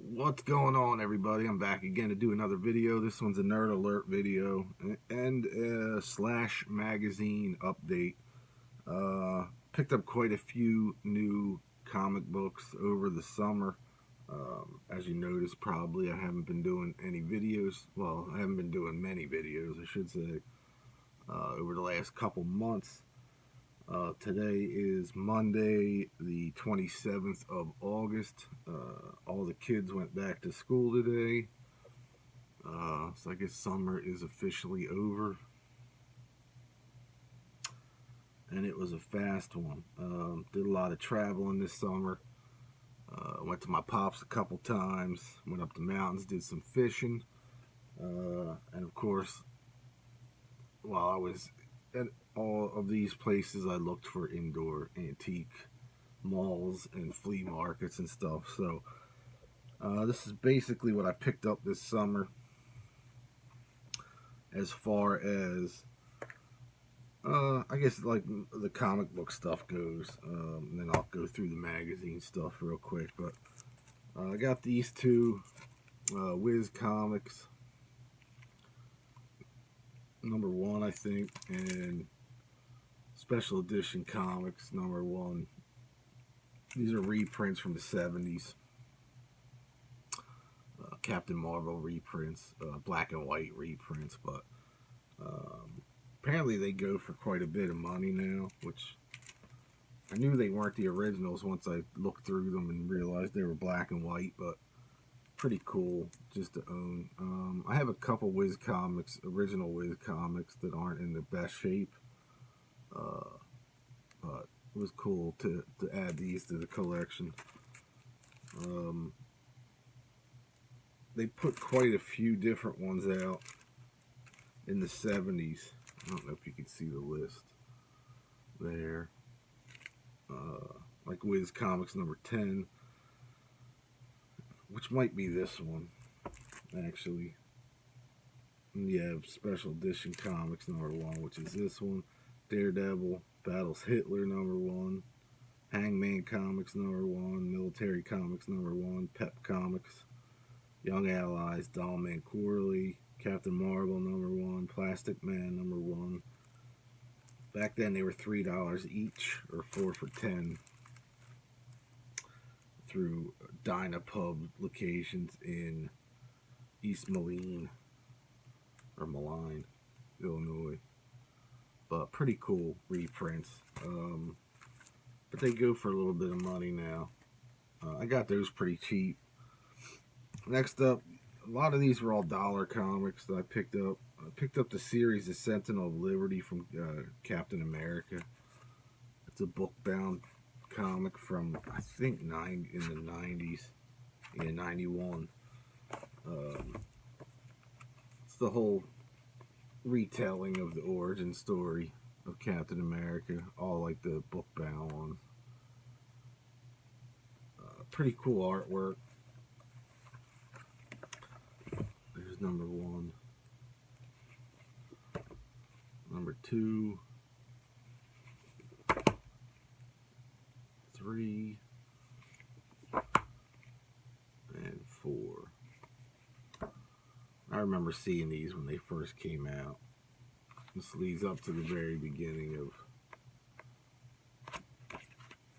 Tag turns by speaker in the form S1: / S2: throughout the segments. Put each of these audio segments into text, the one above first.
S1: What's going on, everybody? I'm back again to do another video. This one's a Nerd Alert video and a Slash magazine update. Picked up quite a few new comic books over the summer. As you noticed, probably I haven't been doing any videos. Well, I haven't been doing many videos, I should say, over the last couple months. Today is Monday, the 27th of August. All the kids went back to school today. So I guess summer is officially over. And it was a fast one. Did a lot of traveling this summer. Went to my pops a couple times. Went up the mountains, did some fishing. And of course, while I was at all of these places, I looked for indoor antique malls and flea markets and stuff. So this is basically what I picked up this summer as far as I guess like the comic book stuff goes. And then I'll go through the magazine stuff real quick. But I got these two Wiz Comics #1, I think, and Special Edition Comics #1. These are reprints from the 70s. Captain Marvel reprints, black and white reprints, but apparently they go for quite a bit of money now, which I knew they weren't the originals once I looked through them and realized they were black and white, but pretty cool just to own. I have a couple Wiz Comics, original Wiz Comics, that aren't in the best shape, but it was cool to add these to the collection. They put quite a few different ones out in the 70s. I don't know if you can see the list there. Like Wiz Comics #10, which might be this one, actually. And you have Special Edition Comics #1, which is this one. Daredevil Battles Hitler #1. Hangman Comics #1. Military Comics #1. Pep Comics. Young Allies, Dollman Corley. Captain Marvel #1. Plastic Man #1. Back then they were $3 each, or 4 for $10, through Dynapub locations in East Moline, or Moline, Illinois. But pretty cool reprints. But they go for a little bit of money now. I got those pretty cheap. Next up, a lot of these were all dollar comics that I picked up. I picked up the series The Sentinel of Liberty from Captain America. It's a book-bound comic from, I think, in the 90s. Yeah, 91. It's the whole retelling of the origin story of Captain America, all like the book-bound ones. Pretty cool artwork. There's #1. #2. 3. And 4. I remember seeing these when they first came out. This leads up to the very beginning of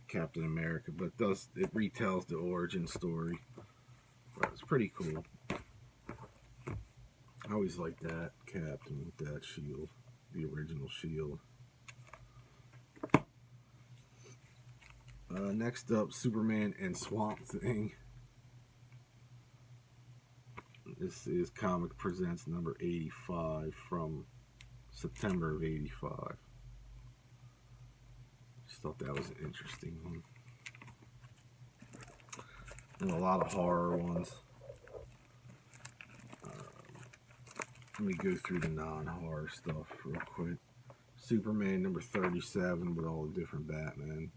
S1: Captain America, but it retells the origin story. But it's pretty cool. I always liked that Captain with that shield, the original shield. Next up, Superman and Swamp Thing. This is Comic Presents #85 from September of '85. Just thought that was an interesting one. And a lot of horror ones. Let me go through the non-horror stuff real quick. Superman #37 with all the different Batman.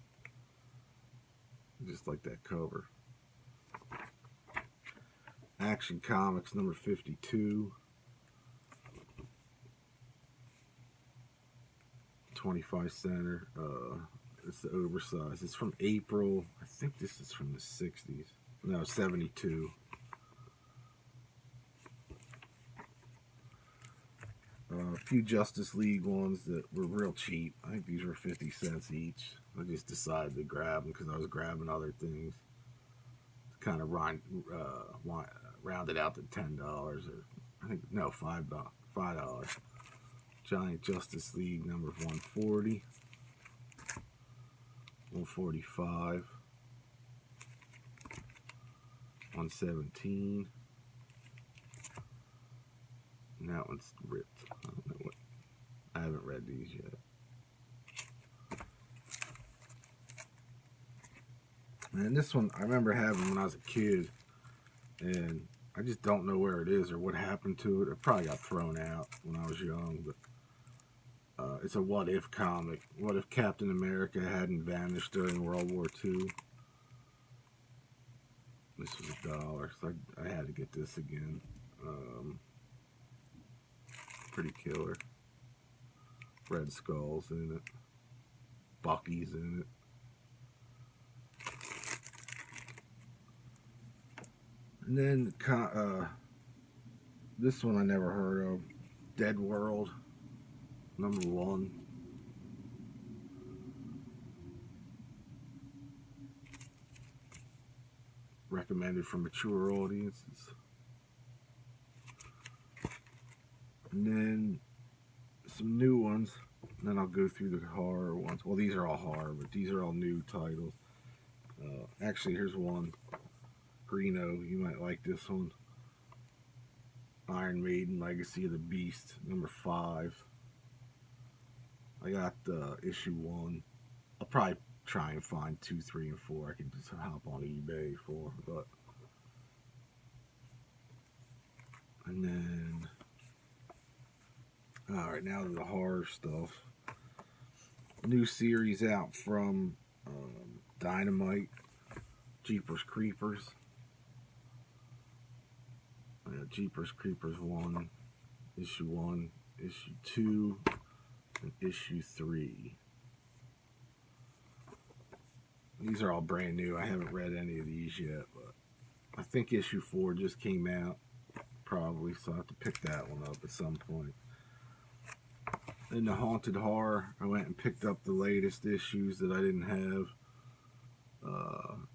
S1: Just like that cover. Action Comics #52. 25 center. It's the oversized. It's from April. I think this is from the 60s. No, 72. A few Justice League ones that were real cheap. I think these were 50 cents each. I just decided to grab them because I was grabbing other things. To kind of round it out to $10 or I think no $5. Giant Justice League numbers 140, 145, 117. And that one's ripped. I don't know what. I haven't read these yet. And this one I remember having when I was a kid, and I just don't know where it is or what happened to it. It probably got thrown out when I was young, but it's a what if comic. What if Captain America hadn't vanished during World War II? This was $1, so I had to get this again. Pretty killer. Red Skull's in it. Bucky's in it. And then this one I never heard of. Dead World, number 1. Recommended for mature audiences. And then some new ones. And then I'll go through the horror ones. Well, these are all horror, but these are all new titles. Actually, here's one. Greeno, you might like this one. Iron Maiden, Legacy of the Beast, number 5. I got issue 1. I'll probably try and find 2, 3, and 4. I can just hop on eBay for, but. And then, all right, now to the horror stuff. New series out from Dynamite, Jeepers Creepers. Jeepers Creepers 1, issue 1, issue 2, and issue 3. These are all brand new. I haven't read any of these yet, but I think issue 4 just came out, probably, so I have to pick that one up at some point. In the Haunted Horror, I went and picked up the latest issues that I didn't have.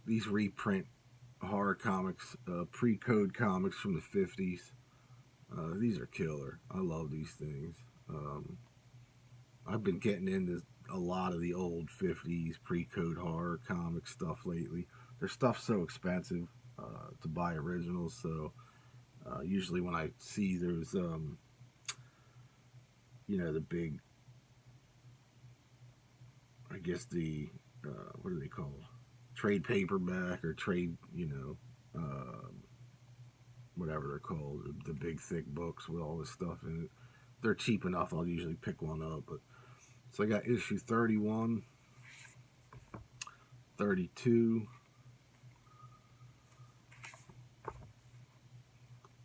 S1: These reprint horror comics, pre-code comics from the 50s. These are killer. I love these things. I've been getting into a lot of the old 50s pre-code horror comic stuff lately. Their stuff's so expensive to buy originals, so usually when I see those, you know, the big, I guess the, what are they called? Trade paperback or trade, you know, whatever they're called, the big thick books with all this stuff in it. They're cheap enough, I'll usually pick one up. But so I got issue 31, 32.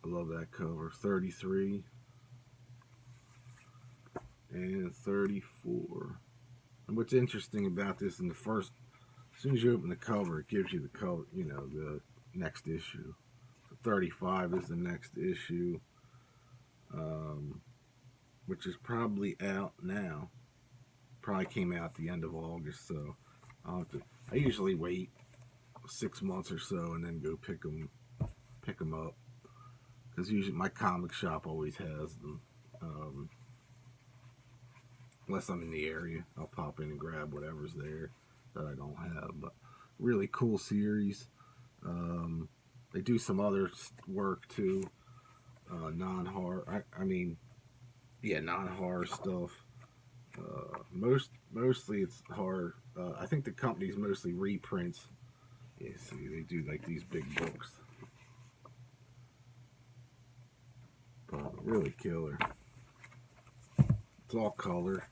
S1: I love that cover. 33 and 34. And what's interesting about this, in the first, as soon as you open the cover, it gives you the cover, you know, the next issue. 35 is the next issue, which is probably out now. Probably came out at the end of August, so I'll have to. I usually wait 6 months or so and then go pick them up, because usually my comic shop always has them. Unless I'm in the area, I'll pop in and grab whatever's there that I don't have. But really cool series. They do some other work too, non-horror. I mean, yeah, non-horror stuff. Mostly it's horror. I think the company's mostly reprints. Yeah, see, they do like these big books. But really killer. It's all color.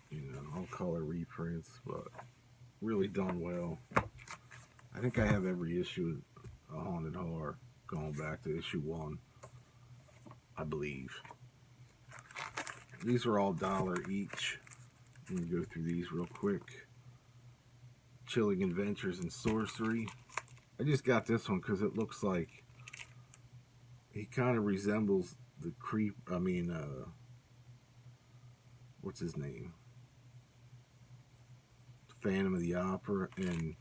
S1: You know, all color reprints, but really done well. I think I have every issue of Haunted Horror going back to issue 1, I believe. These are all $1 each. Let me go through these real quick. Chilling Adventures in Sorcery. I just got this one because it looks like he kind of resembles the what's his name? Phantom of the Opera, and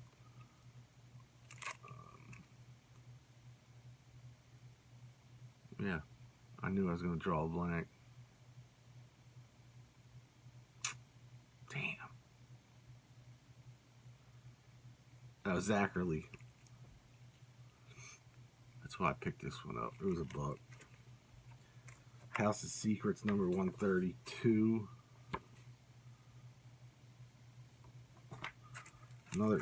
S1: yeah, I knew I was going to draw a blank. Damn. Zachary. That's why I picked this one up. It was $1. House of Secrets, number 132.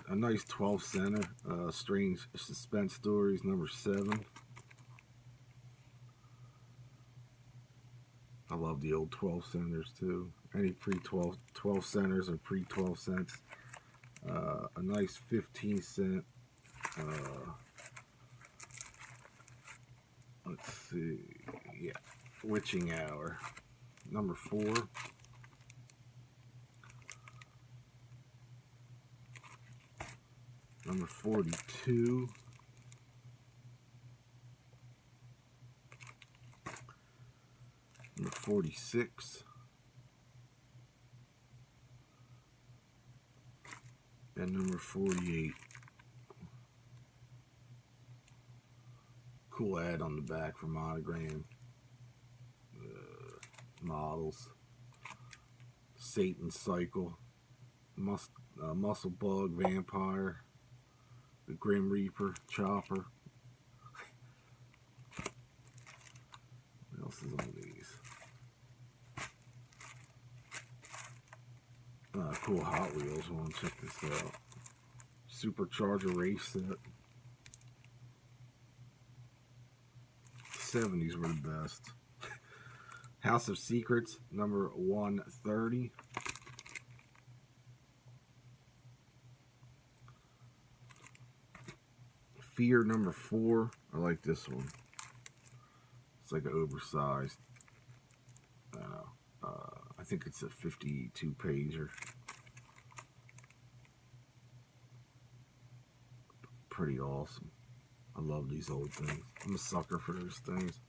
S1: A nice 12 center. Strange Suspense Stories, number 7. I love the old 12 centers too. Any pre-12 centers or pre-12 cents. A nice 15 cent. Let's see. Yeah. Witching Hour, number 4. Number 42. Number 46. And number 48. Cool ad on the back for Monogram. Models. Satan Cycle. Muscle Bug Vampire. The Grim Reaper Chopper. What else is on these? Cool Hot Wheels. I want to check this out. Supercharger race set. 70s were the best. House of Secrets, number 130. Fear, number 4. I like this one. It's like an oversized. I think it's a 52 pager. Pretty awesome. I love these old things. I'm a sucker for those things.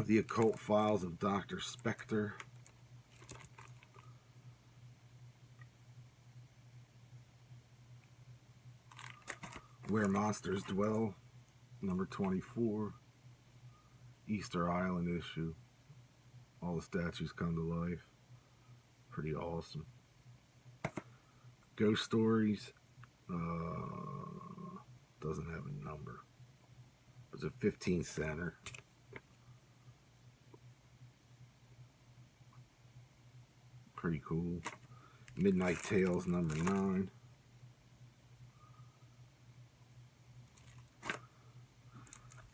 S1: The Occult Files of Dr. Spectre. Where Monsters Dwell, number 24. Easter Island issue. All the statues come to life. Pretty awesome. Ghost Stories. Doesn't have a number. It's a 15 center. Pretty cool. Midnight Tales, number 9.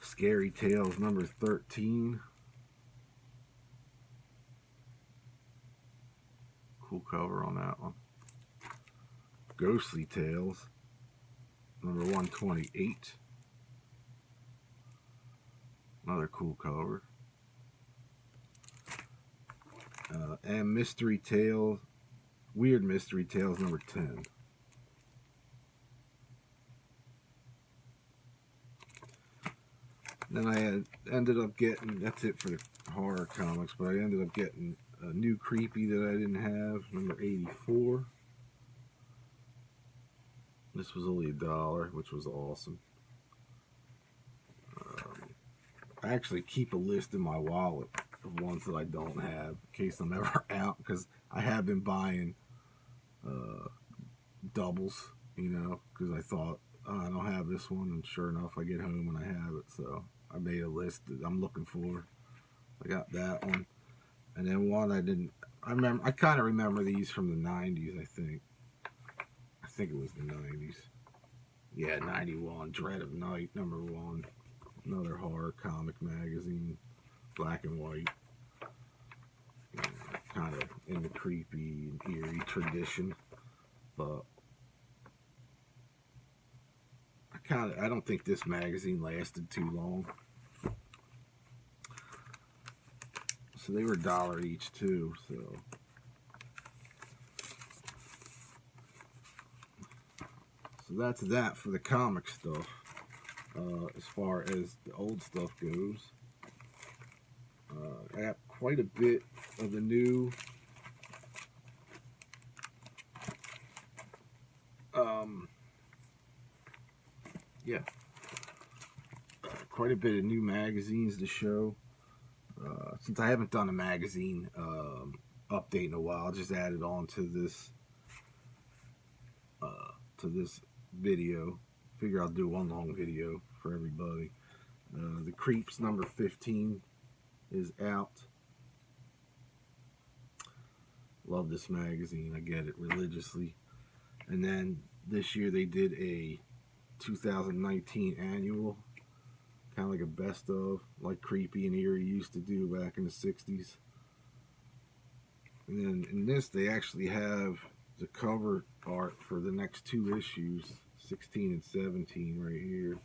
S1: Scary Tales, number 13. Cool cover on that one. Ghostly Tales, number 128. Another cool cover. And Mystery Tales, Weird Mystery Tales, number 10. Then I ended up getting, that's it for the horror comics, but I ended up getting a new Creepy that I didn't have, number 84. This was only $1, which was awesome. I actually keep a list in my wallet of ones that I don't have in case I'm ever out, because I have been buying doubles, you know, because I thought, oh, I don't have this one, and sure enough I get home and I have it. So I made a list that I'm looking for. I got that one, and then one I didn't. I kind of remember these from the 90s. I think it was the 90s. Yeah, 91. Dread of Night, number 1. Another horror comic magazine, black and white. Kind of in the creepy and eerie tradition, but I don't think this magazine lasted too long. So they were $1 each too. So that's that for the comic stuff. As far as the old stuff goes, I got quite a bit of the new yeah, quite a bit of new magazines to show. Since I haven't done a magazine update in a while, I just added on to this video. Figure I'll do one long video for everybody. The Creeps number 15 is out. Love this magazine. I get it religiously. And then this year they did a 2019 annual, kind of like a best of, like Creepy and Eerie used to do back in the 60s. And then in this, they actually have the cover art for the next 2 issues, 16 and 17 right here.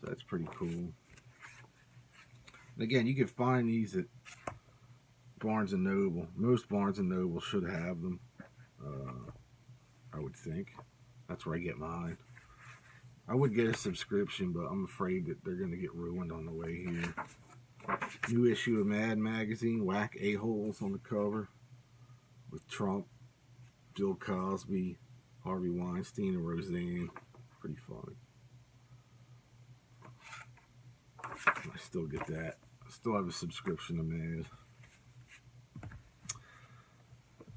S1: So that's pretty cool. And again, you can find these at Barnes & Noble. Most Barnes & Noble should have them, I would think. That's where I get mine. I would get a subscription, but I'm afraid that they're going to get ruined on the way here. New issue of Mad Magazine, whack a-holes on the cover, with Trump, Bill Cosby, Harvey Weinstein, and Roseanne. Pretty funny. I still get that. I still have a subscription to Mad.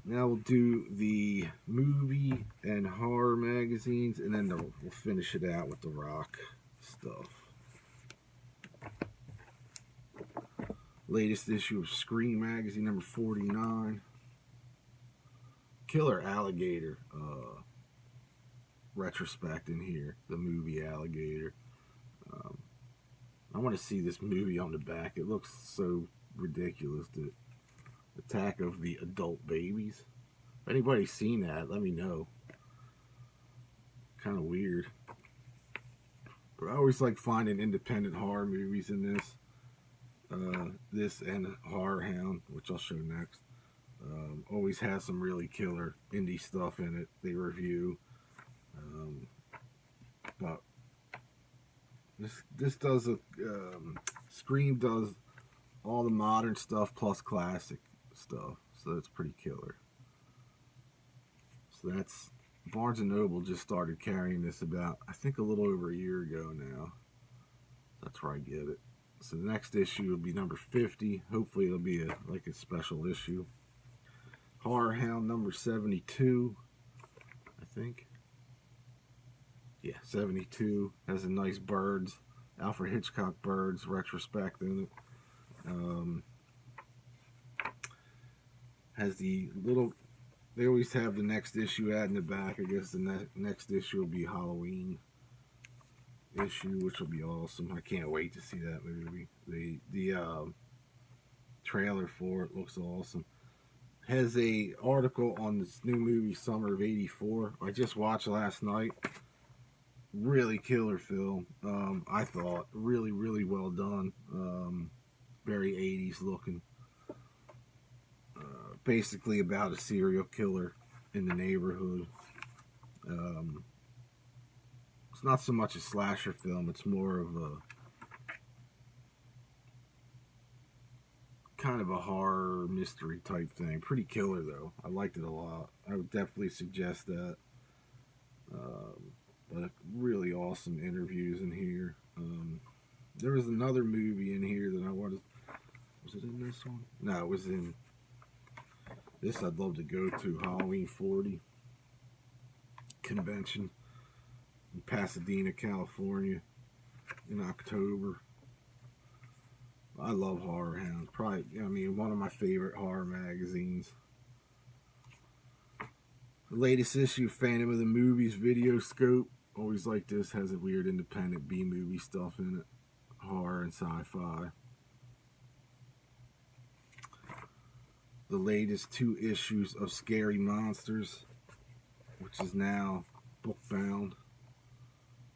S1: Now we'll do the movie and horror magazines, and then we'll finish it out with the rock stuff. Latest issue of Scream magazine, number 49. Killer Alligator retrospect in here, the movie Alligator. I want to see this movie on the back. It looks so ridiculous. The attack of the adult babies. If anybody's seen that, let me know. Kind of weird. But I always like finding independent horror movies in this. This and Horror Hound, which I'll show next. Always has some really killer indie stuff in it. They review. But this does a Scream does all the modern stuff plus classic stuff, so it's pretty killer. So that's Barnes & Noble just started carrying this about, I think, a little over a year ago now. That's where I get it. So the next issue will be number 50. Hopefully it'll be like a special issue. Horror Hound number 72, I think. Yeah, 72. Has a nice birds, Alfred Hitchcock birds retrospect in it. Has the little, they always have the next issue ad in the back. I guess the next issue will be Halloween issue, which will be awesome. I can't wait to see that movie. The trailer for it looks awesome. Has a article on this new movie Summer of '84. I just watched last night. Really killer film. I thought really well done. Very 80s looking. Basically about a serial killer in the neighborhood. It's not so much a slasher film. It's more of a kind of a horror mystery type thing. Pretty killer though. I liked it a lot. I would definitely suggest that. But really awesome interviews in here. There was another movie in here that I wanted. Was it in this one? No, it was in this. I'd love to go to Halloween 40 convention in Pasadena, California in October. I love Horror Hound. Probably, I mean, one of my favorite horror magazines. The latest issue, Phantom of the Movies Video Scope. Always like this. Has a weird independent B-movie stuff in it. Horror and sci-fi. The latest 2 issues of Scary Monsters, which is now book-bound.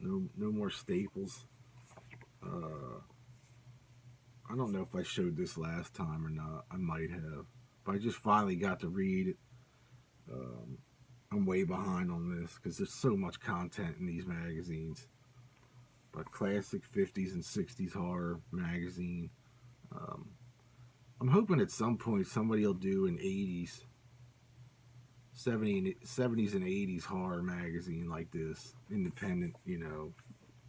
S1: No more staples. I don't know if I showed this last time or not. I might have. But I just finally got to read it. I'm way behind on this because there's so much content in these magazines. But classic 50s and 60s horror magazine. Um, I'm hoping at some point somebody will do an 80s, 70s and 80s horror magazine like this. Independent, you know,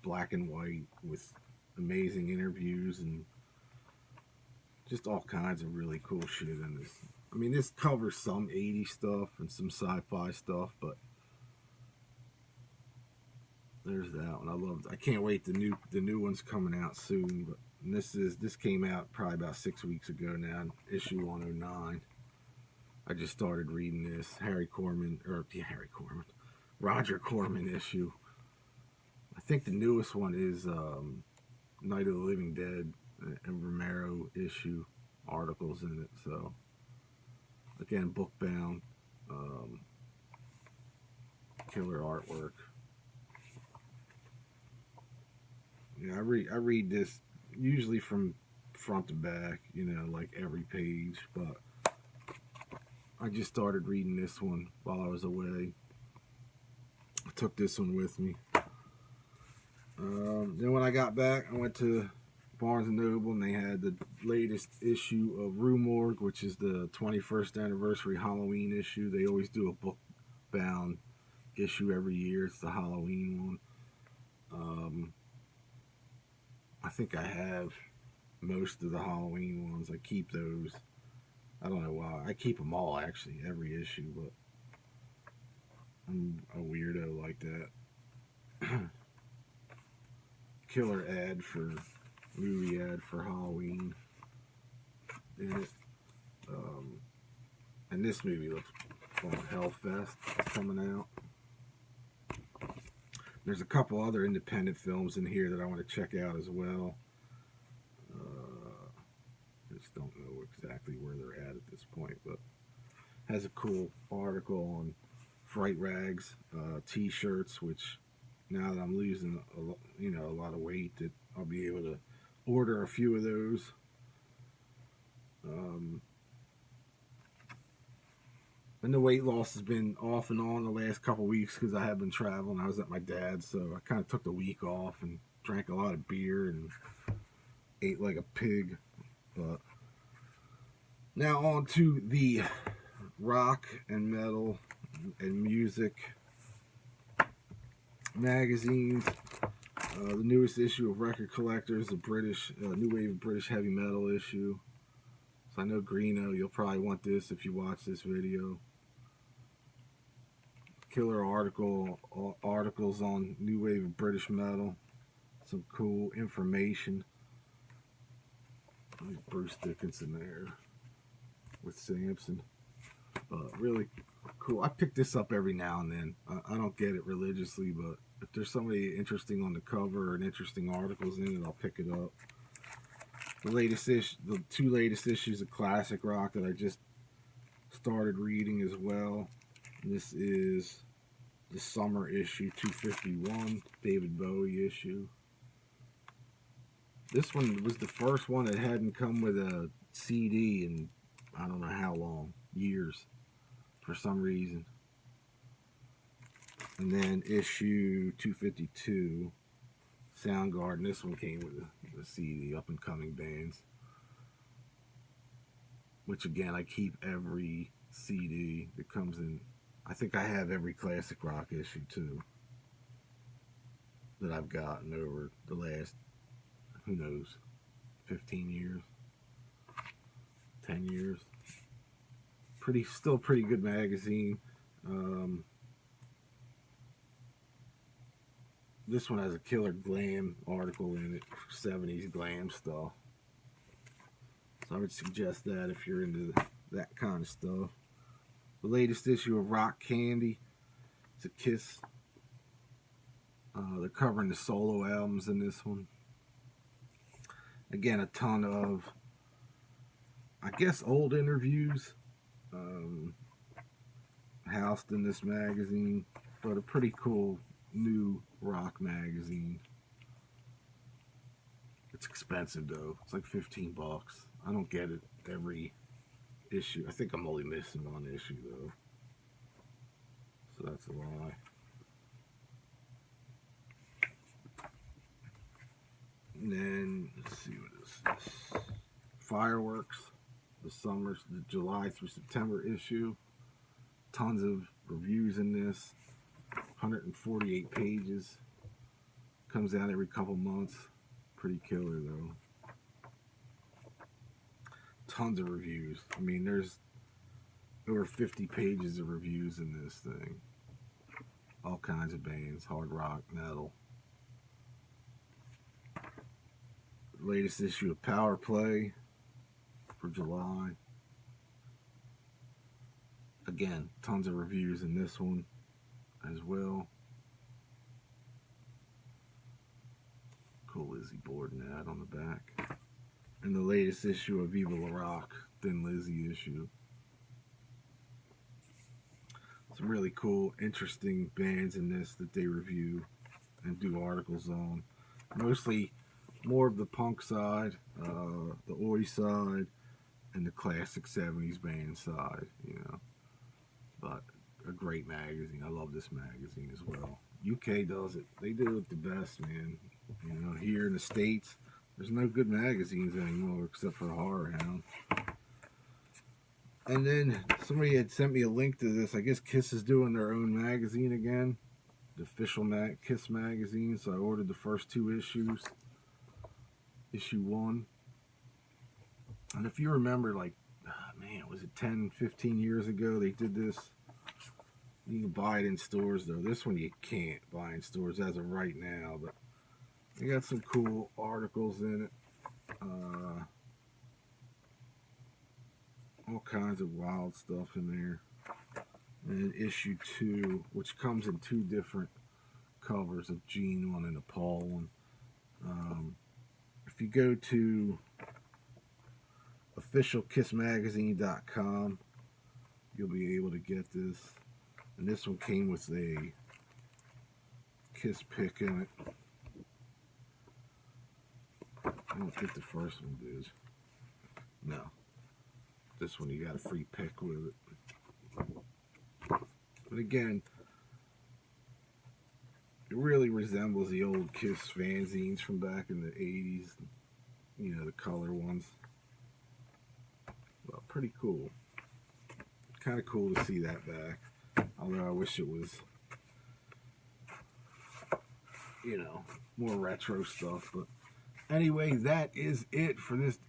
S1: black and white with amazing interviews and just all kinds of really cool shit in this. I mean, this covers some 80s stuff and some sci-fi stuff, but there's that one. I can't wait. The new one's coming out soon. But this came out probably about 6 weeks ago now. Issue 109. I just started reading this Roger Corman issue. I think the newest one is Night of the Living Dead and Romero issue articles in it. So again, book bound, killer artwork. Yeah, I read this usually from front to back, you know, like every page, but I just started reading this one while I was away. I took this one with me. Then when I got back, I went to Barnes & Noble, and they had the latest issue of Rue Morgue, which is the 21st anniversary Halloween issue. They always do a book-bound issue every year. It's the Halloween one. I think I have most of the Halloween ones. I keep those. I don't know why. I keep them all, actually, every issue, but I'm a weirdo like that. Killer movie ad for Halloween in it. And this movie looks called Hellfest coming out. There's a couple other independent films in here that I want to check out as well. I just don't know exactly where they're at this point, but has a cool article on Fright Rags t-shirts, which now that I'm losing a lot of weight, that I'll be able to order a few of those. And the weight loss has been off and on the last couple weeks because I have been traveling. I was at my dad's, so I kind of took the week off and drank a lot of beer and ate like a pig. But now on to the rock and metal and music magazines. The newest issue of Record Collectors, the British new wave of British heavy metal issue. So I know Greeno, you'll probably want this if you watch this video. Killer articles on new wave of British metal. Some cool information. There's Bruce Dickinson there with Samson. Really cool. I pick this up every now and then. I don't get it religiously, but if there's somebody interesting on the cover and interesting articles in it, I'll pick it up. The two latest issues of Classic Rock that I just started reading as well. This is the summer issue 251, David Bowie issue. This one was the first one that hadn't come with a CD in I don't know how long, years, for some reason. And then issue 252, Soundgarden. This one came with a CD, Up and Coming Bands. Which again, I keep every CD that comes in. I think I have every Classic Rock issue too that I've gotten over the last, who knows, 15 years, 10 years. Still pretty good magazine. This one has a killer glam article in it, 70s glam stuff. So I would suggest that if you're into that kind of stuff. The latest issue of Rock Candy. It's a Kiss. They're covering the solo albums in this one. Again, a ton of, I guess, old interviews housed in this magazine, but a pretty cool new rock magazine. It's expensive though. It's like $15. I don't get it every issue. I think I'm only missing one issue though, so that's a lie. And then let's see, what is this? Fireworks, the July through September issue. Tons of reviews in this. 148 pages. Comes out every couple months. Pretty killer though. Tons of reviews. I mean, there's over 50 pages of reviews in this thing. All kinds of bands, hard rock, metal. Latest issue of Power Play for July. Again, tons of reviews in this one as well. Cool Lizzie Borden ad on the back. And the latest issue of Viva La Rock, Thin Lizzy issue. Some really cool, interesting bands in this that they review and do articles on. Mostly more of the punk side, the oi side, and the classic 70s band side, you know. But a great magazine. I love this magazine as well. UK does it. They do it the best, man. You know, here in the States, there's no good magazines anymore except for Horror Hound. And then somebody had sent me a link to this. I guess Kiss is doing their own magazine again. The official Kiss magazine. So I ordered the first 2 issues. Issue 1. And if you remember, like, man, was it 10, 15 years ago they did this? You can buy it in stores, though. This one you can't buy in stores as of right now. But they got some cool articles in it. All kinds of wild stuff in there. And issue 2, which comes in 2 different covers, of Gene one and a Paul one. If you go to officialkissmagazine.com, you'll be able to get this. And this one came with a Kiss pick in it. I don't think the first one did. No. This one you got a free pick with it. But again, it really resembles the old Kiss fanzines from back in the 80s. You know, the color ones. Well, pretty cool. Kind of cool to see that back. Although I wish it was, you know, more retro stuff. But anyway, that is it for this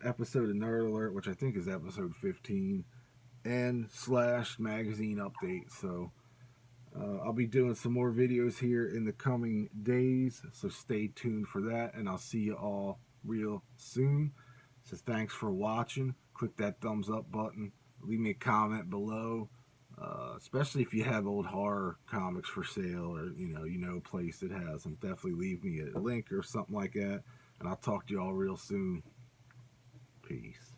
S1: episode of Nerd Alert, which I think is episode 15 and / magazine update. So I'll be doing some more videos here in the coming days, so stay tuned for that, and I'll see you all real soon. So thanks for watching. Click that thumbs up button. Leave me a comment below, especially if you have old horror comics for sale, or you know a place that has them. Definitely leave me a link or something like that, and I'll talk to you all real soon. Peace.